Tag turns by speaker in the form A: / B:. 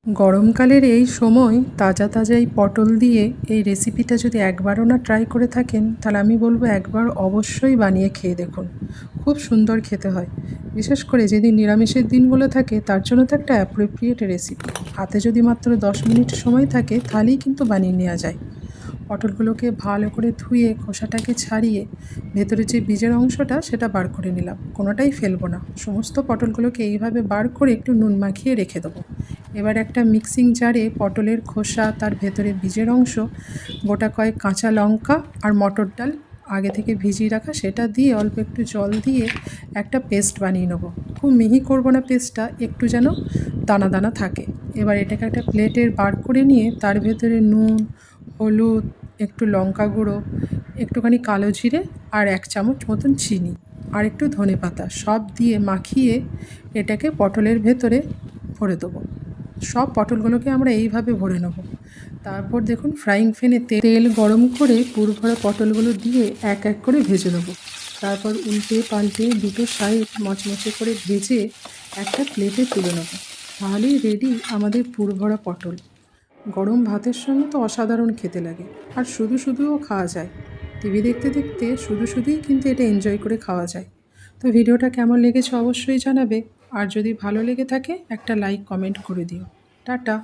A: গরমকালের এই সময় তাজা তাজা এই পটল দিয়ে এই রেসিপিটা যদি একবারও না ট্রাই করে থাকেন, তাহলে আমি বলবো একবার অবশ্যই বানিয়ে খেয়ে দেখুন। খুব সুন্দর খেতে হয়। বিশেষ করে যেদিন নিরামিষের দিনগুলো থাকে তার জন্য তো একটা অ্যাপ্রোপ্রিয়েট রেসিপি। হাতে যদি মাত্র 10 মিনিট সময় থাকে তাহলেই কিন্তু বানিয়ে নেওয়া যায়। পটলগুলোকে ভালো করে ধুয়ে খোসাটাকে ছাড়িয়ে ভেতরে যে বীজের অংশটা সেটা বার করে নিলাম। কোনোটাই ফেলবো না। সমস্ত পটলগুলোকে এইভাবে বার করে একটু নুন মাখিয়ে রেখে দেবো। এবার একটা মিক্সিং জারে পটলের খোসা, তার ভেতরে বীজের অংশ, গোটা কয়েক কাঁচা লঙ্কা আর মটর ডাল আগে থেকে ভিজিয়ে রাখা সেটা দিয়ে অল্প একটু জল দিয়ে একটা পেস্ট বানিয়ে নেবো। খুব মিহি করবো না পেস্টটা, একটু যেন দানা দানা থাকে। এবার এটাকে একটা প্লেটের বার করে নিয়ে তার ভেতরে নুন, হলুদ, একটু লঙ্কা গুঁড়ো, একটুখানি কালো জিরে আর 1 চামচ মতন চিনি আর একটু ধনেপাতা সব দিয়ে মাখিয়ে এটাকে পটলের ভেতরে ভরে দেবো। সব পটলগুলোকে আমরা এইভাবে ভরে নেব। তারপর দেখুন ফ্রাইং প্যানে তেল গরম করে পুর ভরা পটলগুলো দিয়ে এক এক করে ভেজে নেব। তারপর উল্টে পাল্টে দুটো সাইড মচমচে করে ভেজে একটা প্লেটে তুলে নেব। তাহলেই রেডি আমাদের পুর ভরা পটল। গরম ভাতের সঙ্গে তো অসাধারণ খেতে লাগে, আর শুধু শুধুও খাওয়া যায়। টিভি দেখতে দেখতে শুধু শুধুই কিন্তু এটা এনজয় করে খাওয়া যায়। তো ভিডিওটা কেমন লেগেছে অবশ্যই জানাবে, আর যদি ভালো লেগে থাকে একটা লাইক কমেন্ট করে দিও। টাটা।